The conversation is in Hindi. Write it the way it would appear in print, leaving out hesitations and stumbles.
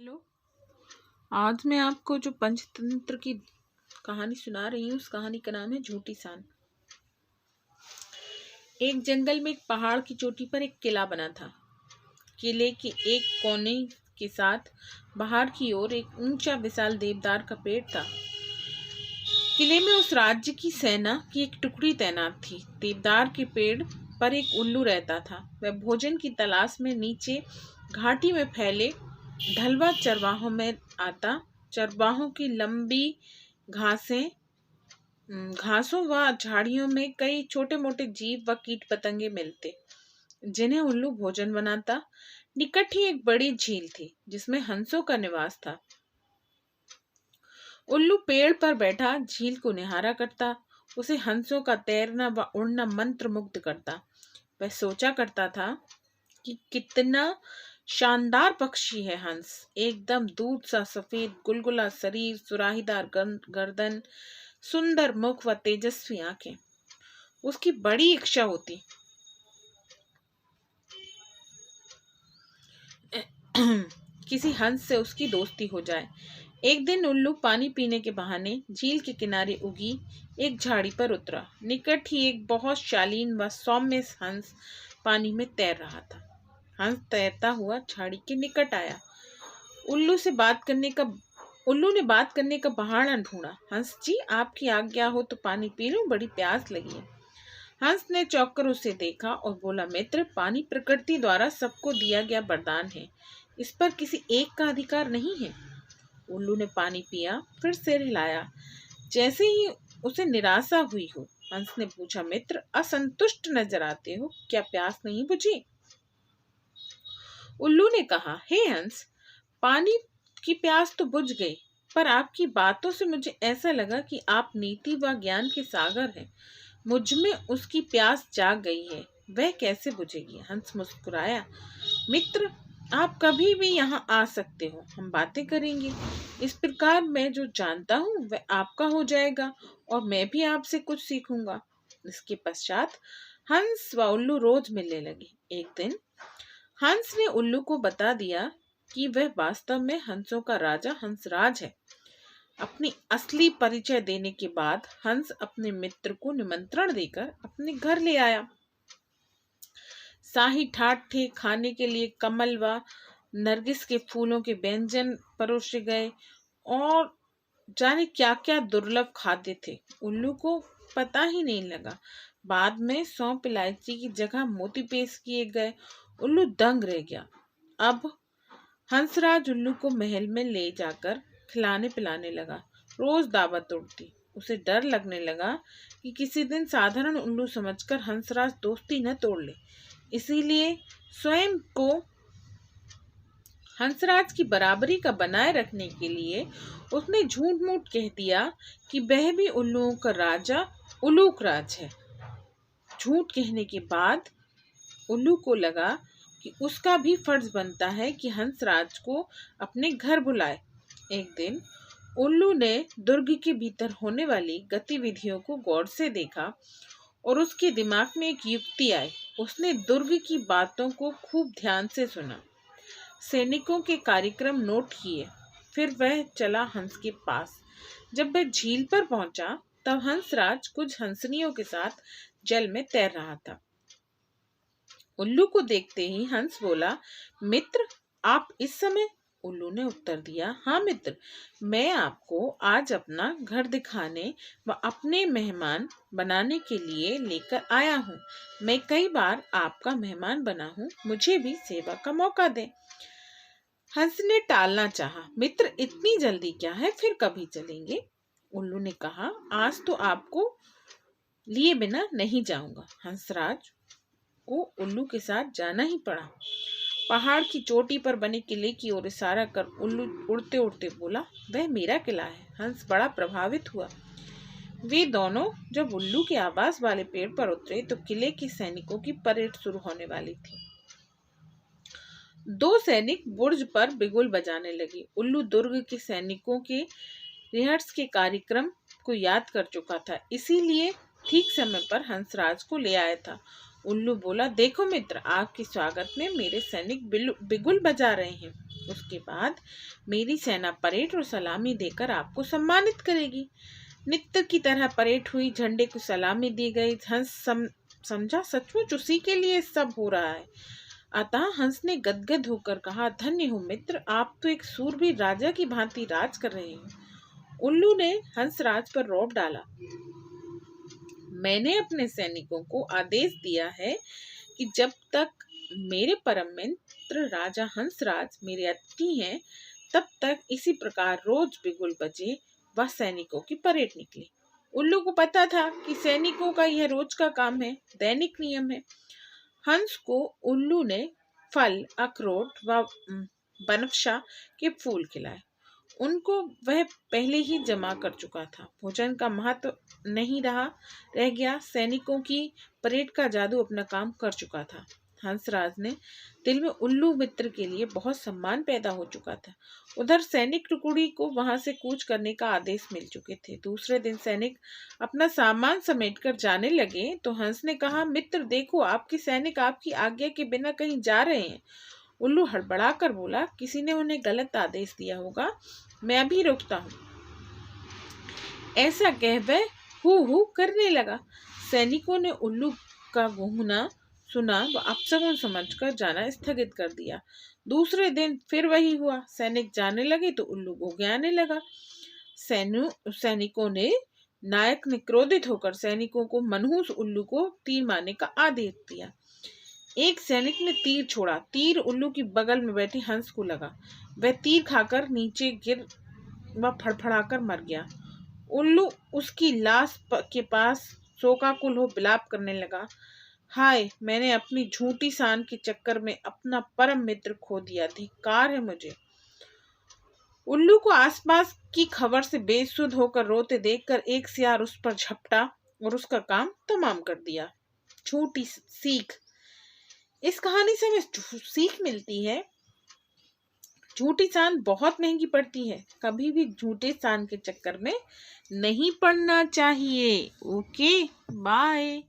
हेलो। आज मैं आपको जो पंचतंत्र की कहानी सुना रही हूँ, उस कहानी का नाम है झूठी सान। एक जंगल में एक पहाड़ की चोटी पर एक किला बना था। किले के एक कोने के साथ बाहर की ओर एक ऊंचा विशाल देवदार का पेड़ था। किले में उस राज्य की सेना की एक टुकड़ी तैनात थी। देवदार के पेड़ पर एक उल्लू रहता था। वह भोजन की तलाश में नीचे घाटी में फैले ढलवा चरवाहों में आता। चरवाहों की लंबी घासों व झाड़ियों में कई छोटे मोटे जीव व कीट पतंगे मिलते, जिन्हें उल्लू भोजन बनाता। निकट ही एक बड़ी झील थी, जिसमें हंसों का निवास था। उल्लू पेड़ पर बैठा झील को निहारा करता। उसे हंसों का तैरना व उड़ना मंत्र मुग्ध करता। वह सोचा करता था कि कितना शानदार पक्षी है हंस। एकदम दूध सा सफेद गुलगुला शरीर, सुराहीदार गर्दन, सुंदर मुख व तेजस्वी आंखें। उसकी बड़ी इच्छा होती किसी हंस से उसकी दोस्ती हो जाए। एक दिन उल्लू पानी पीने के बहाने झील के किनारे उगी एक झाड़ी पर उतरा। निकट ही एक बहुत शालीन व सौम्य हंस पानी में तैर रहा था। हंस तैरता हुआ झाड़ी के निकट आया। उल्लू ने बात करने का बहाना ढूंढा। हंस जी, आपकी आज्ञा हो तो पानी पी लूं, बड़ी प्यास लगी है। हंस ने चौंक कर उसे देखा और बोला, मित्र, पानी प्रकृति द्वारा सबको दिया गया वरदान है। इस पर किसी एक का अधिकार नहीं है। उल्लू ने पानी पिया, फिर सिर हिलाया, जैसे ही उसे निराशा हुई हो। हंस ने पूछा, मित्र, असंतुष्ट नजर आते हो, क्या प्यास नहीं बुझी? उल्लू ने कहा, हे हंस, पानी की प्यास तो बुझ गई, पर आपकी बातों से मुझे ऐसा लगा कि आप नीति व ज्ञान के सागर हैं। मुझ में उसकी प्यास जाग गई है, वह कैसे बुझेगी? हंस मुस्कुराया, मित्र, आप कभी भी यहाँ आ सकते हो, हम बातें करेंगे। इस प्रकार मैं जो जानता हूँ वह आपका हो जाएगा और मैं भी आपसे कुछ सीखूंगा। इसके पश्चात हंस व उल्लू रोज मिलने लगे। एक दिन हंस ने उल्लू को बता दिया कि वह वास्तव में हंसों का राजा हंसराज है। अपनी असली परिचय देने के बाद हंस अपने मित्र को निमंत्रण देकर अपने घर ले आया। शाही ठाठ थे, खाने के लिए कमल व नरगिस के फूलों के व्यंजन परोसे गए और जाने क्या क्या दुर्लभ खाद्य थे। उल्लू को पता ही नहीं लगा। बाद में सौंफ इलायची की जगह मोती पेश किए गए। उल्लू दंग रह गया। अब हंसराज उल्लू को महल में ले जाकर खिलाने पिलाने लगा। रोज दावत उड़ती। उसे डर लगने लगा कि किसी दिन साधारण उल्लू समझकर हंसराज दोस्ती न तोड़ ले। इसीलिए स्वयं को हंसराज की बराबरी का बनाए रखने के लिए उसने झूठ मूठ कह दिया कि वह भी उल्लुओं का राजा उलूक राज है। झूठ कहने के बाद उल्लू को लगा कि उसका भी फर्ज बनता है कि हंसराज को अपने घर बुलाए। एक दिन उल्लू ने दुर्ग के भीतर होने वाली गतिविधियों को गौर से देखा और उसके दिमाग में एक युक्ति आई। उसने दुर्ग की बातों को खूब ध्यान से सुना, सैनिकों के कार्यक्रम नोट किए, फिर वह चला हंस के पास। जब वह झील पर पहुंचा तब हंसराज कुछ हंसनियों के साथ जल में तैर रहा था। उल्लू को देखते ही हंस बोला, मित्र, आप इस समय? उल्लू ने उत्तर दिया, हाँ मित्र, मैं आपको आज अपना घर दिखाने व अपने मेहमान बनाने के लिए लेकर आया हूँ। मैं कई बार आपका मेहमान बना हूँ, मुझे भी सेवा का मौका दें। हंस ने टालना चाहा, मित्र, इतनी जल्दी क्या है, फिर कभी चलेंगे। उल्लू ने कहा, आज तो आपको लिए बिना नहीं जाऊंगा। हंसराज को उल्लू के साथ जाना ही पड़ा। पहाड़ की चोटी पर बने किले की ओर इशारा कर उल्लू उड़ते उड़ते बोला, वह मेरा किला है। हंस बड़ा प्रभावित हुआ। वे दोनों जब उल्लू के आवास वाले पेड़ पर उतरे तो किले के सैनिकों की परेड शुरू होने वाली थी। दो सैनिक बुर्ज पर बिगुल बजाने लगे। उल्लू दुर्ग के सैनिकों के रिहर्स के कार्यक्रम को याद कर चुका था, इसीलिए ठीक समय पर हंसराज को ले आया था। उल्लू बोला, देखो मित्र, आपके स्वागत में मेरे सैनिक बिगुल बजा रहे हैं। उसके बाद मेरी सेना परेड और सलामी देकर आपको सम्मानित करेगी। नित्य की तरह परेड हुई, झंडे को सलामी दी गई। हंस समझा सचमुच उसी के लिए सब हो रहा है। अतः हंस ने गदगद होकर कहा, धन्य हो मित्र, आप तो एक सूरवीर राजा की भांति राज कर रहे हैं। उल्लू ने हंसराज पर रौब डाला। मैंने अपने सैनिकों को आदेश दिया है कि जब तक मेरे परम मित्र राजा हंसराज मेरे अतिथि हैं, तब तक इसी प्रकार रोज बिगुल बजे व सैनिकों की परेड निकले। उल्लू को पता था कि सैनिकों का यह रोज का काम है, दैनिक नियम है। हंस को उल्लू ने फल, अखरोट व बनफशा के फूल खिलाए। उनको वह पहले ही जमा कर चुका था। भोजन का महत्व नहीं रह गया। सैनिकों की परेड का जादू अपना काम कर चुका था। हंसराज ने दिल में उल्लू मित्र के लिए बहुत सम्मान पैदा हो चुका था। उधर सैनिक टुकड़ी को वहां से कूच करने का आदेश मिल चुके थे। दूसरे दिन सैनिक अपना सामान समेटकर जाने लगे तो हंस ने कहा, मित्र देखो, आपके सैनिक आपकी आज्ञा के बिना कहीं जा रहे हैं। उल्लू हड़बड़ा कर बोला, किसी ने उन्हें गलत आदेश दिया होगा, मैं अभी रुकता हूँ। ऐसा कह वह हू करने लगा। सैनिकों ने उल्लू का गूंगना सुना व अपशगुन समझकर जाना स्थगित कर दिया। दूसरे दिन फिर वही हुआ। सैनिक जाने लगे तो उल्लू गोंगयाने लगा। सैनिकों ने नायक ने क्रोधित होकर सैनिकों को मनहूस उल्लू को तीर मारने का आदेश दिया। एक सैनिक ने तीर छोड़ा। तीर उल्लू की बगल में बैठे हंस को लगा। वह तीर खाकर नीचे गिर व फड़फड़ाकर मर गया। उल्लू उसकी लाश के पास शोकाकुल हो विलाप करने लगा। हाय, मैंने अपनी झूठी शान के चक्कर में अपना परम मित्र खो दिया, धिक्कार है मुझे। उल्लू को आसपास की खबर से बेसुध होकर रोते देखकर एक सियार उस पर झपटा और उसका काम तमाम कर दिया। छोटी सीख। इस कहानी से हमें सीख मिलती है, झूठी शान बहुत महंगी पड़ती है। कभी भी झूठे शान के चक्कर में नहीं पड़ना चाहिए। Okay, bye.